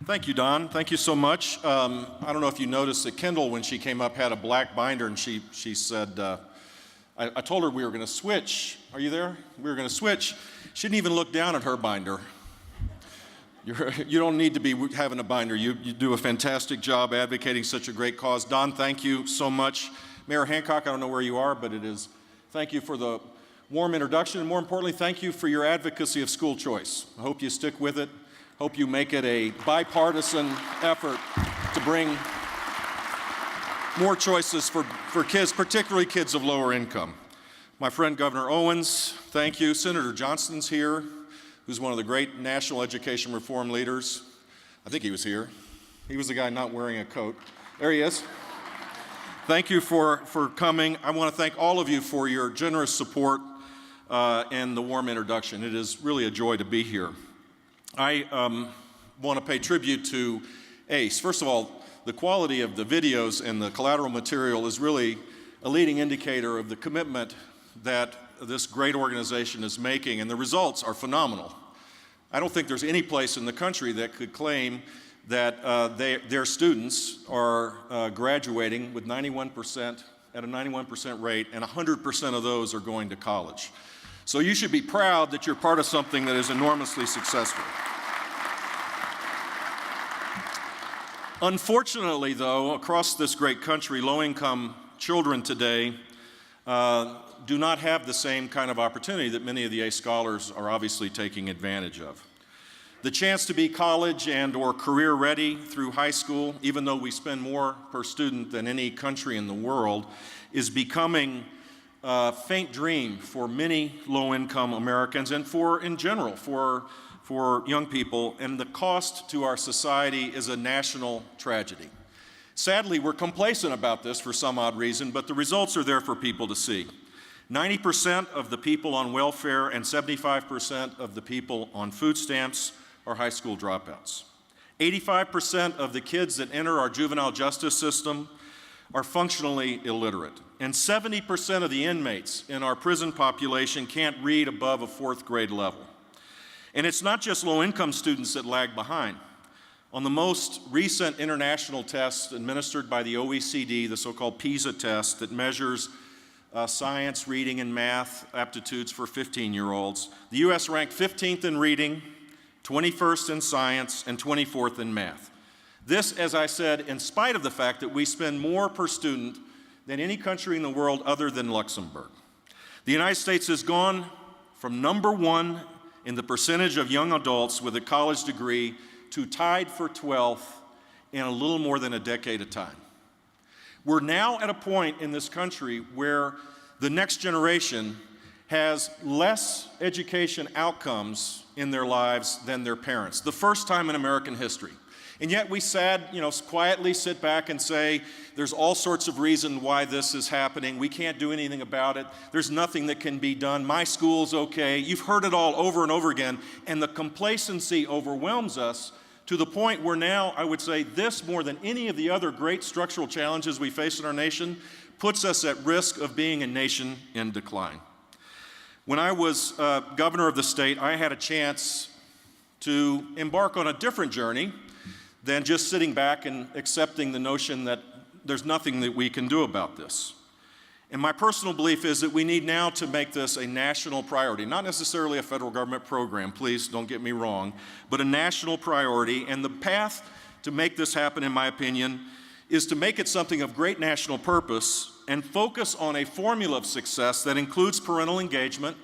Thank you, Don. Thank you so much. I don't know if you noticed that Kendall, when she came up, had a black binder, and she said, I told her we were going to switch. Are you there? We were going to switch. She didn't even look down at her binder. You don't need to be having a binder. You do a fantastic job advocating such a great cause. Don, thank you so much. Mayor Hancock, I don't know where you are, but thank you for the warm introduction, and more importantly, thank you for your advocacy of school choice. I hope you stick with it. Hope you make it a bipartisan effort to bring more choices for kids, particularly kids of lower income. My friend Governor Owens, thank you. Senator Johnston's here, who's one of the great national education reform leaders. I think he was here. He was the guy not wearing a coat. There he is. Thank you for coming. I want to thank all of you for your generous support and the warm introduction. It is really a joy to be here. I want to pay tribute to ACE. First of all, the quality of the videos and the collateral material is really a leading indicator of the commitment that this great organization is making, and the results are phenomenal. I don't think there's any place in the country that could claim that their students are graduating with 91%, at a 91% rate, and 100% of those are going to college. So you should be proud that you're part of something that is enormously successful. Unfortunately, though, across this great country, low-income children today do not have the same kind of opportunity that many of the ACE scholars are obviously taking advantage of. The chance to be college and or career ready through high school, even though we spend more per student than any country in the world, is becoming a faint dream for many low-income Americans and in general, for young people, and the cost to our society is a national tragedy. Sadly, we're complacent about this for some odd reason, but the results are there for people to see. 90% of the people on welfare and 75% of the people on food stamps are high school dropouts. 85% of the kids that enter our juvenile justice system are functionally illiterate. And 70% of the inmates in our prison population can't read above a 4th grade level. And it's not just low-income students that lag behind. On the most recent international test administered by the OECD, the so-called PISA test that measures science, reading, and math aptitudes for 15-year-olds, the U.S. ranked 15th in reading, 21st in science, and 24th in math. This, as I said, in spite of the fact that we spend more per student than any country in the world other than Luxembourg. The United States has gone from #1 in the percentage of young adults with a college degree to tied for 12th in a little more than a decade of time. We're now at a point in this country where the next generation has less education outcomes in their lives than their parents, the first time in American history. And yet we quietly sit back and say, there's all sorts of reasons why this is happening. We can't do anything about it. There's nothing that can be done. My school's okay. You've heard it all over and over again. And the complacency overwhelms us to the point where now, I would say, this more than any of the other great structural challenges we face in our nation puts us at risk of being a nation in decline. When I was governor of the state, I had a chance to embark on a different journey than just sitting back and accepting the notion that there's nothing that we can do about this. And my personal belief is that we need now to make this a national priority, not necessarily a federal government program, please don't get me wrong, but a national priority. And the path to make this happen, in my opinion, is to make it something of great national purpose and focus on a formula of success that includes parental engagement,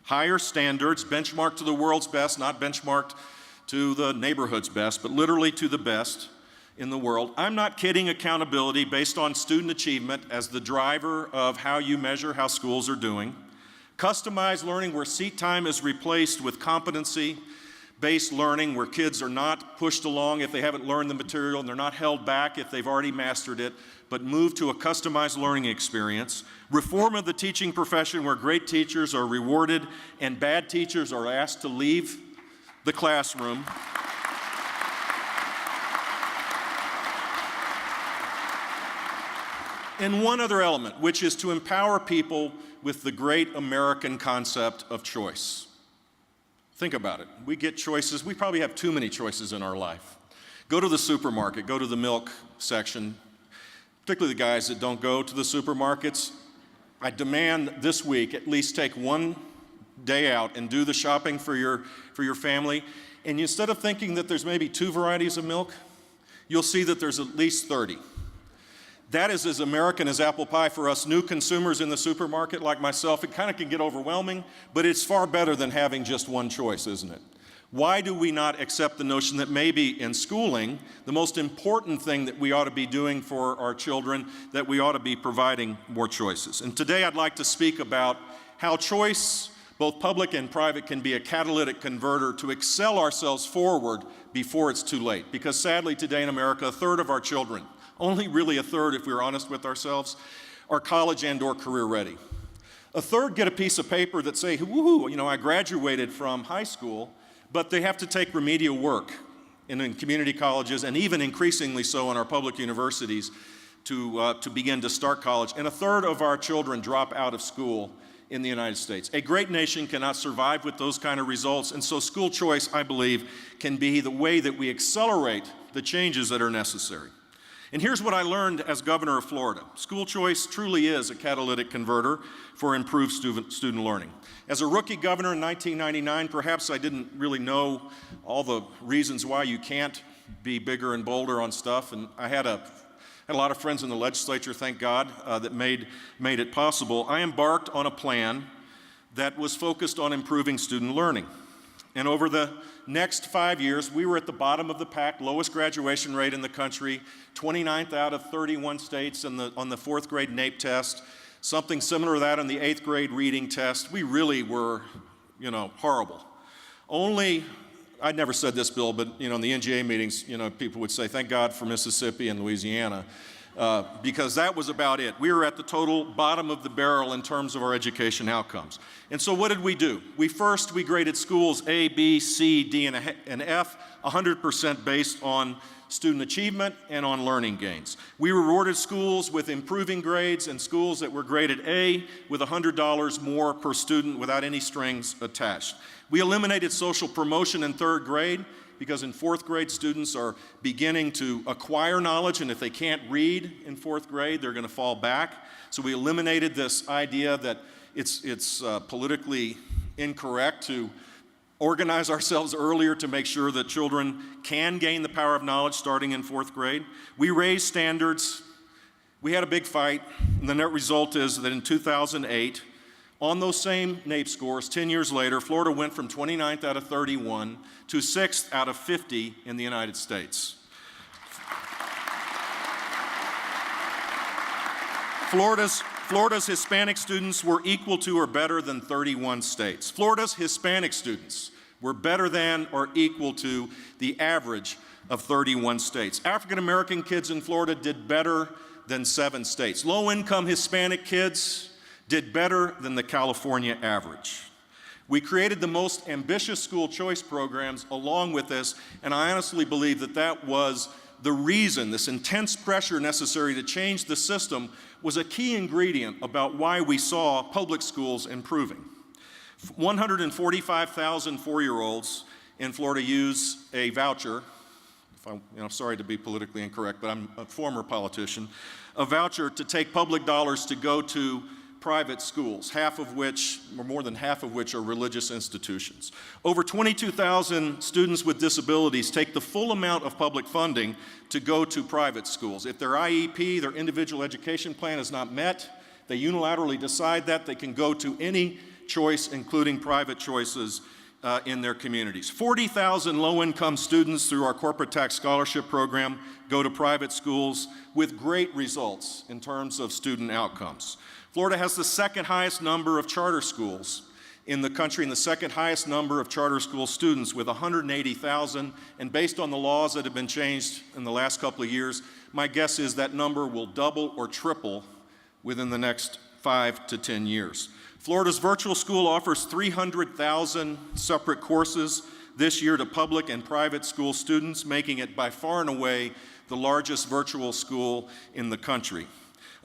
higher standards, benchmarked to the world's best, not benchmarked to the neighborhood's best, but literally to the best in the world. I'm not kidding accountability based on student achievement as the driver of how you measure how schools are doing. Customized learning where seat time is replaced with competency-based learning where kids are not pushed along if they haven't learned the material and they're not held back if they've already mastered it, but move to a customized learning experience. Reform of the teaching profession where great teachers are rewarded and bad teachers are asked to leave the classroom. And one other element, which is to empower people with the great American concept of choice. Think about it. We get choices. We probably have too many choices in our life. Go to the supermarket, go to the milk section, particularly the guys that don't go to the supermarkets. I demand this week at least take one day out and do the shopping for your family. And instead of thinking that there's maybe 2 varieties of milk, you'll see that there's at least 30. That is as American as apple pie for us new consumers in the supermarket like myself. It kind of can get overwhelming, but it's far better than having just one choice, isn't it? Why do we not accept the notion that maybe in schooling, the most important thing that we ought to be doing for our children, that we ought to be providing more choices? And today I'd like to speak about how choice, both public and private, can be a catalytic converter to excel ourselves forward before it's too late. Because sadly today in America, 1/3 of our children, only really 1/3 if we're honest with ourselves, are college and or career ready. 1/3 get a piece of paper that say, woohoo, I graduated from high school, but they have to take remedial work in community colleges and even increasingly so in our public universities to begin to start college. And 1/3 of our children drop out of school in the United States. A great nation cannot survive with those kind of results, and so school choice, I believe, can be the way that we accelerate the changes that are necessary. And here's what I learned as governor of Florida. School choice truly is a catalytic converter for improved student learning. As a rookie governor in 1999, perhaps I didn't really know all the reasons why you can't be bigger and bolder on stuff, and I had a lot of friends in the legislature, thank God, that made it possible. I embarked on a plan that was focused on improving student learning. And over the next 5 years, we were at the bottom of the pack, lowest graduation rate in the country, 29th out of 31 states on the 4th grade NAEP test, something similar to that on the 8th grade reading test. We really were, horrible. I'd never said this, Bill, but in the NGA meetings, people would say, thank God for Mississippi and Louisiana, because that was about it. We were at the total bottom of the barrel in terms of our education outcomes. And so what did we do? We graded schools A, B, C, D, and F, 100% based on student achievement and on learning gains. We rewarded schools with improving grades and schools that were graded A with $100 more per student without any strings attached. We eliminated social promotion in 3rd grade because in 4th grade students are beginning to acquire knowledge, and if they can't read in 4th grade, they're going to fall back. So we eliminated this idea that it's politically incorrect to organize ourselves earlier to make sure that children can gain the power of knowledge starting in 4th grade. We raised standards. We had a big fight, and the net result is that in 2008, on those same NAEP scores, 10 years later, Florida went from 29th out of 31 to 6th out of 50 in the United States. Florida's Hispanic students were equal to or better than 31 states. Florida's Hispanic students were better than or equal to the average of 31 states. African American kids in Florida did better than 7 states. Low-income Hispanic kids did better than the California average. We created the most ambitious school choice programs along with this, and I honestly believe that was the reason, this intense pressure necessary to change the system was a key ingredient about why we saw public schools improving. 145,000 4-year-olds in Florida use a voucher. I'm sorry to be politically incorrect, but I'm a former politician. A voucher to take public dollars to go to private schools, half of which, or more than half of which, are religious institutions. Over 22,000 students with disabilities take the full amount of public funding to go to private schools. If their IEP, their individual education plan, is not met, they unilaterally decide that they can go to any choice, including private choices in their communities. 40,000 low-income students through our corporate tax scholarship program go to private schools with great results in terms of student outcomes. Florida has the 2nd highest number of charter schools in the country and the 2nd highest number of charter school students with 180,000. And based on the laws that have been changed in the last couple of years, my guess is that number will double or triple within the next 5 to 10 years. Florida's virtual school offers 300,000 separate courses this year to public and private school students, making it by far and away the largest virtual school in the country.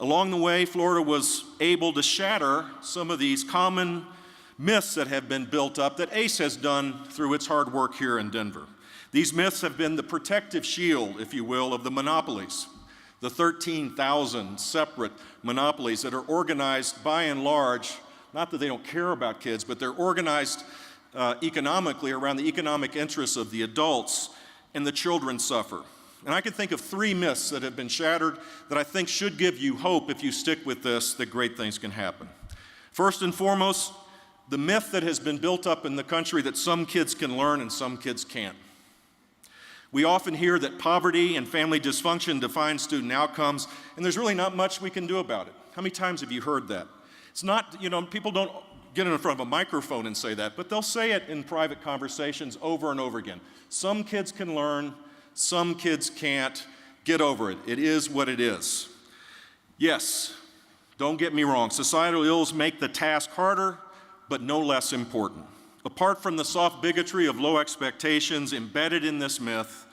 Along the way, Florida was able to shatter some of these common myths that have been built up that ACE has done through its hard work here in Denver. These myths have been the protective shield, if you will, of the monopolies, the 13,000 separate monopolies that are organized by and large, not that they don't care about kids, but they're organized economically around the economic interests of the adults, and the children suffer. And I can think of 3 myths that have been shattered that I think should give you hope if you stick with this, that great things can happen. First and foremost, the myth that has been built up in the country that some kids can learn and some kids can't. We often hear that poverty and family dysfunction define student outcomes, and there's really not much we can do about it. How many times have you heard that? It's not, people don't get in front of a microphone and say that, but they'll say it in private conversations over and over again. Some kids can learn, some kids can't. Get over it. It is what it is. Yes, don't get me wrong, societal ills make the task harder, but no less important. Apart from the soft bigotry of low expectations embedded in this myth,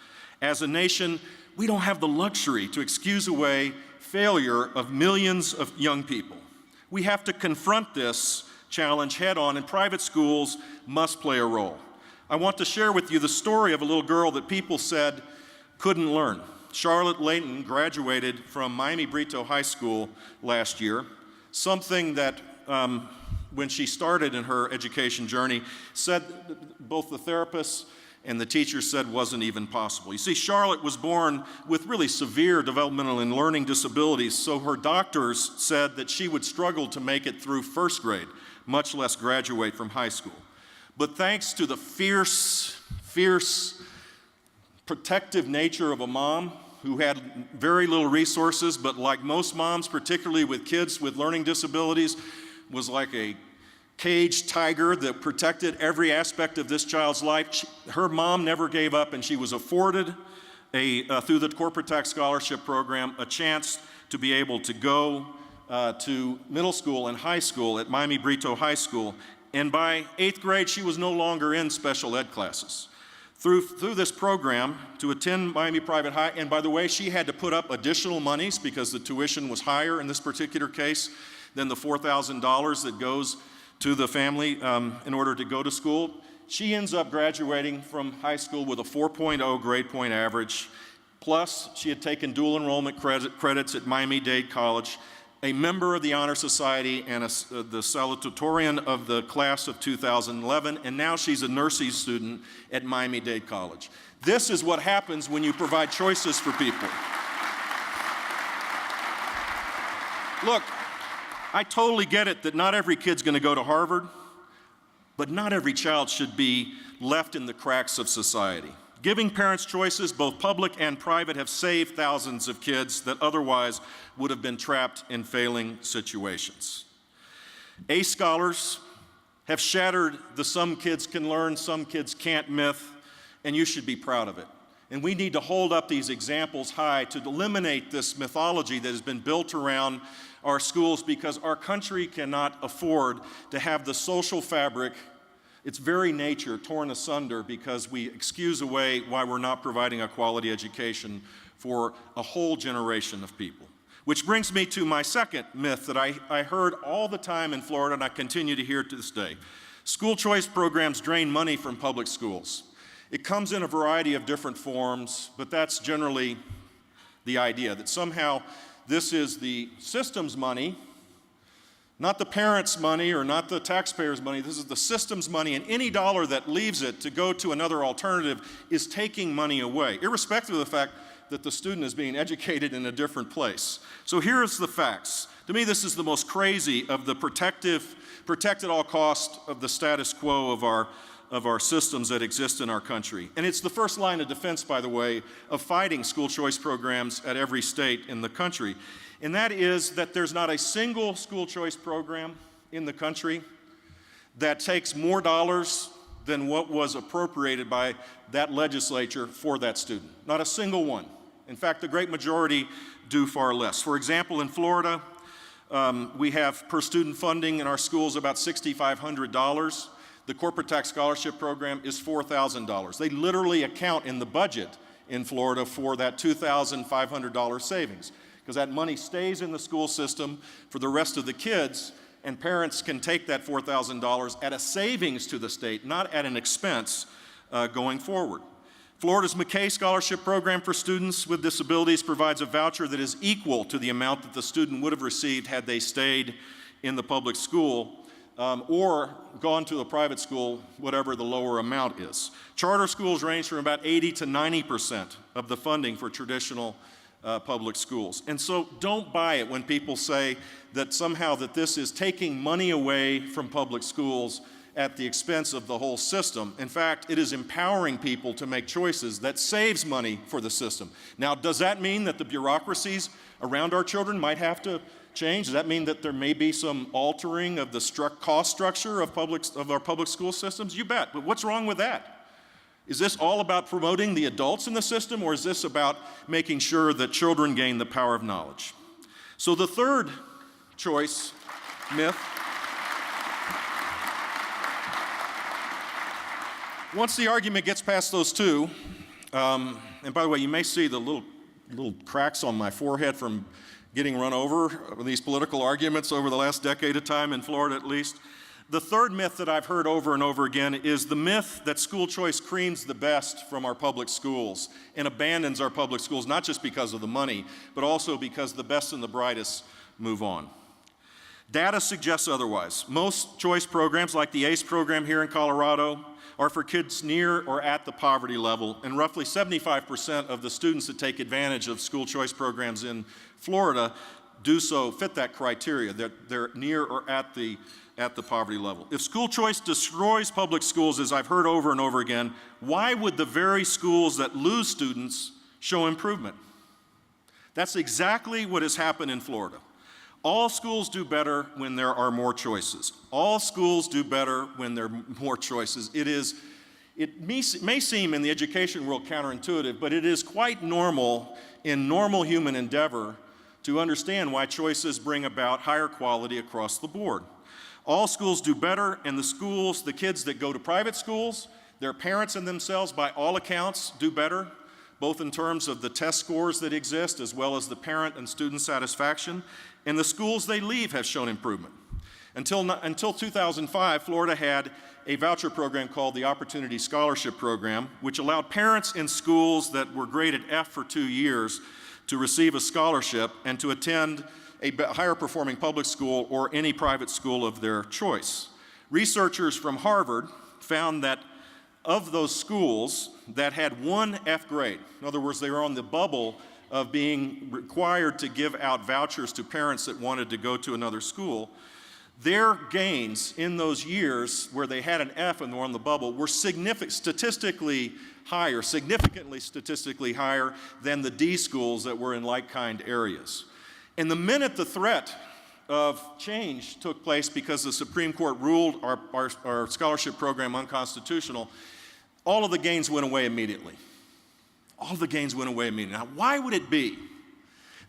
as a nation, we don't have the luxury to excuse away failure of millions of young people. We have to confront this challenge head on, and private schools must play a role. I want to share with you the story of a little girl that people said couldn't learn. Charlotte Layton graduated from Miami Brito High School last year, something that when she started in her education journey, said both the therapists and the teachers said wasn't even possible. You see, Charlotte was born with really severe developmental and learning disabilities, so her doctors said that she would struggle to make it through first grade, much less graduate from high school. But thanks to the fierce, protective nature of a mom who had very little resources, but like most moms, particularly with kids with learning disabilities, was like a caged tiger that protected every aspect of this child's life. Her mom never gave up, and she was afforded, through the Corporate Tax Scholarship Program, a chance to be able to go to middle school and high school at Miami Brito High School. And by 8th grade, she was no longer in special ed classes. Through this program, to attend Miami Private High, and by the way, she had to put up additional monies because the tuition was higher in this particular case than the $4,000 that goes to the family in order to go to school. She ends up graduating from high school with a 4.0 grade point average, plus she had taken dual enrollment credits at Miami-Dade College, a member of the Honor Society and the salutatorian of the class of 2011, and now she's a nursing student at Miami-Dade College. This is what happens when you provide choices for people. Look, I totally get it that not every kid's going to go to Harvard, but not every child should be left in the cracks of society. Giving parents choices, both public and private, have saved thousands of kids that otherwise would have been trapped in failing situations. ACE scholars have shattered the some kids can learn, some kids can't myth, and you should be proud of it. And we need to hold up these examples high to eliminate this mythology that has been built around our schools, because our country cannot afford to have the social fabric, its very nature, torn asunder because we excuse away why we're not providing a quality education for a whole generation of people. Which brings me to my second myth that I heard all the time in Florida, and I continue to hear to this day. School choice programs drain money from public schools. It comes in a variety of different forms, but that's generally the idea, that somehow this is the system's money, not the parents' money or not the taxpayers' money. This is the system's money, and any dollar that leaves it to go to another alternative is taking money away, irrespective of the fact that the student is being educated in a different place. So here's the facts. To me, this is the most crazy of the protect at all costs of the status quo of our systems that exist in our country. And it's the first line of defense, by the way, of fighting school choice programs at every state in the country. And that is that there's not a single school choice program in the country that takes more dollars than what was appropriated by that legislature for that student. Not a single one. In fact, the great majority do far less. For example, in Florida, we have per student funding in our schools about $6,500. The Corporate Tax Scholarship Program is $4,000. They literally account in the budget in Florida for that $2,500 savings, because that money stays in the school system for the rest of the kids, and parents can take that $4,000 at a savings to the state, not at an expense going forward. Florida's McKay Scholarship Program for students with disabilities provides a voucher that is equal to the amount that the student would have received had they stayed in the public school or gone to a private school, whatever the lower amount is. Charter schools range from about 80 to 90% of the funding for traditional public schools. And so don't buy it when people say that somehow that this is taking money away from public schools at the expense of the whole system. In fact, it is empowering people to make choices that saves money for the system. Now, does that mean that the bureaucracies around our children might have to change? Does that mean that there may be some altering of the cost structure of our public school systems? You bet, but what's wrong with that? Is this all about promoting the adults in the system, or is this about making sure that children gain the power of knowledge? So the third choice myth, once the argument gets past those two, and by the way, you may see the little cracks on my forehead from getting run over with these political arguments over the last decade of time in Florida at least. The third myth that I've heard over and over again is the myth that school choice creams the best from our public schools and abandons our public schools, not just because of the money, but also because the best and the brightest move on. Data suggests otherwise. Most choice programs, like the ACE program here in Colorado, are for kids near or at the poverty level, and roughly 75% of the students that take advantage of school choice programs in Florida do so, fit that criteria, that they're near or at the poverty level. If school choice destroys public schools, as I've heard over and over again, why would the very schools that lose students show improvement? That's exactly what has happened in Florida. All schools do better when there are more choices. All schools do better when there are more choices. It may seem in the education world counterintuitive, but it is quite normal in normal human endeavor to understand why choices bring about higher quality across the board. All schools do better, and the kids that go to private schools, their parents and themselves, by all accounts, do better, both in terms of the test scores that exist as well as the parent and student satisfaction. And the schools they leave have shown improvement. Until 2005, Florida had a voucher program called the Opportunity Scholarship Program, which allowed parents in schools that were graded F for 2 years to receive a scholarship and to attend a higher performing public school or any private school of their choice. Researchers from Harvard found that of those schools that had one F grade, in other words, they were on the bubble of being required to give out vouchers to parents that wanted to go to another school, their gains in those years where they had an F and were on the bubble were significantly statistically higher than the D schools that were in like-kind areas. And the minute the threat of change took place because the Supreme Court ruled our scholarship program unconstitutional, all of the gains went away immediately. All the gains went away immediately. Now, why would it be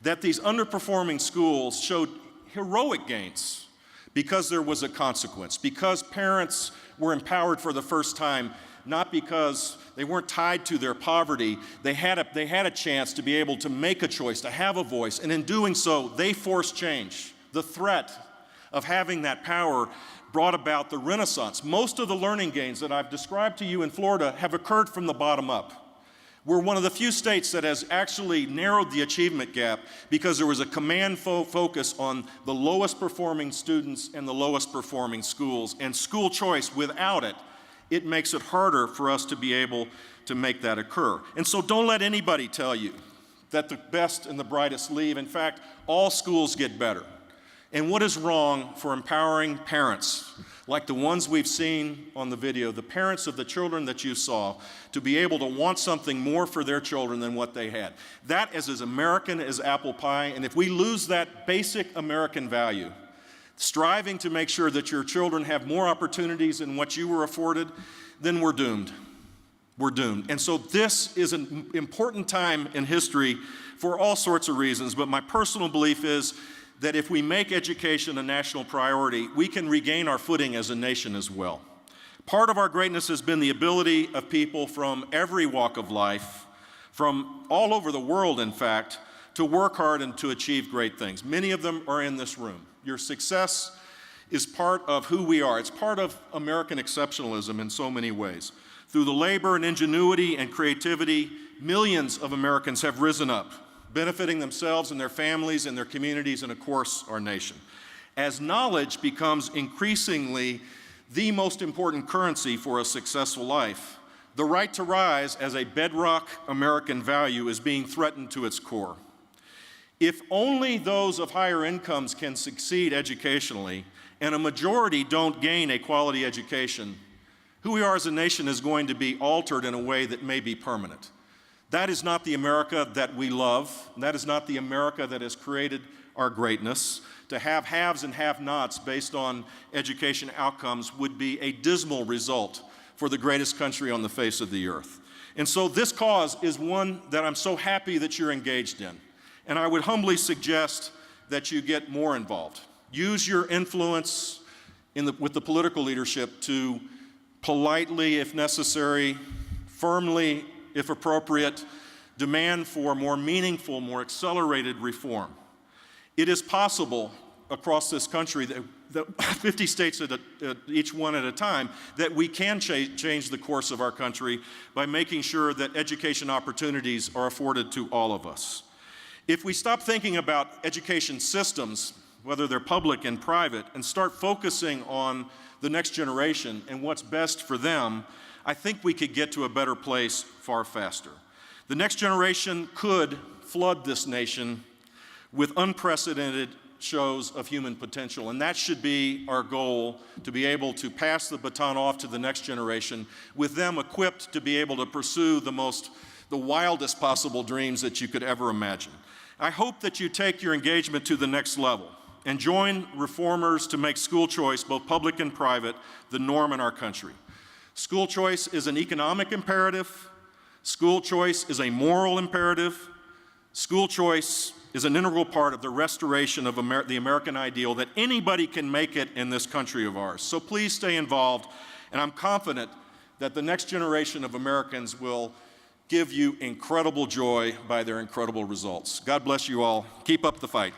that these underperforming schools showed heroic gains? Because there was a consequence, because parents were empowered for the first time, not because they weren't tied to their poverty. They had a chance to be able to make a choice, to have a voice, and in doing so, they forced change. The threat of having that power brought about the Renaissance. Most of the learning gains that I've described to you in Florida have occurred from the bottom up. We're one of the few states that has actually narrowed the achievement gap because there was a command focus on the lowest performing students and the lowest performing schools. And school choice, without it, it makes it harder for us to be able to make that occur. And so don't let anybody tell you that the best and the brightest leave. In fact, all schools get better. And what is wrong for empowering parents, like the ones we've seen on the video, the parents of the children that you saw, to be able to want something more for their children than what they had? That is as American as apple pie, and if we lose that basic American value, striving to make sure that your children have more opportunities than what you were afforded, then we're doomed. We're doomed. And so this is an important time in history for all sorts of reasons, but my personal belief is that if we make education a national priority, we can regain our footing as a nation as well. Part of our greatness has been the ability of people from every walk of life, from all over the world, in fact, to work hard and to achieve great things. Many of them are in this room. Your success is part of who we are. It's part of American exceptionalism in so many ways. Through the labor and ingenuity and creativity, millions of Americans have risen up, benefiting themselves and their families and their communities and, of course, our nation. As knowledge becomes increasingly the most important currency for a successful life, the right to rise as a bedrock American value is being threatened to its core. If only those of higher incomes can succeed educationally and a majority don't gain a quality education, who we are as a nation is going to be altered in a way that may be permanent. That is not the America that we love. That is not the America that has created our greatness. To have haves and have-nots based on education outcomes would be a dismal result for the greatest country on the face of the earth. And so this cause is one that I'm so happy that you're engaged in. And I would humbly suggest that you get more involved. Use your influence with the political leadership to politely, if necessary, firmly, if appropriate, demand for more meaningful, more accelerated reform. It is possible across this country, that 50 states at each one at a time, that we can change the course of our country by making sure that education opportunities are afforded to all of us. If we stop thinking about education systems, whether they're public and private, and start focusing on the next generation and what's best for them, I think we could get to a better place far faster. The next generation could flood this nation with unprecedented shows of human potential, and that should be our goal, to be able to pass the baton off to the next generation with them equipped to be able to pursue the wildest possible dreams that you could ever imagine. I hope that you take your engagement to the next level and join reformers to make school choice, both public and private, the norm in our country. School choice is an economic imperative. School choice is a moral imperative. School choice is an integral part of the restoration of the American ideal that anybody can make it in this country of ours. So please stay involved, and I'm confident that the next generation of Americans will give you incredible joy by their incredible results. God bless you all. Keep up the fight.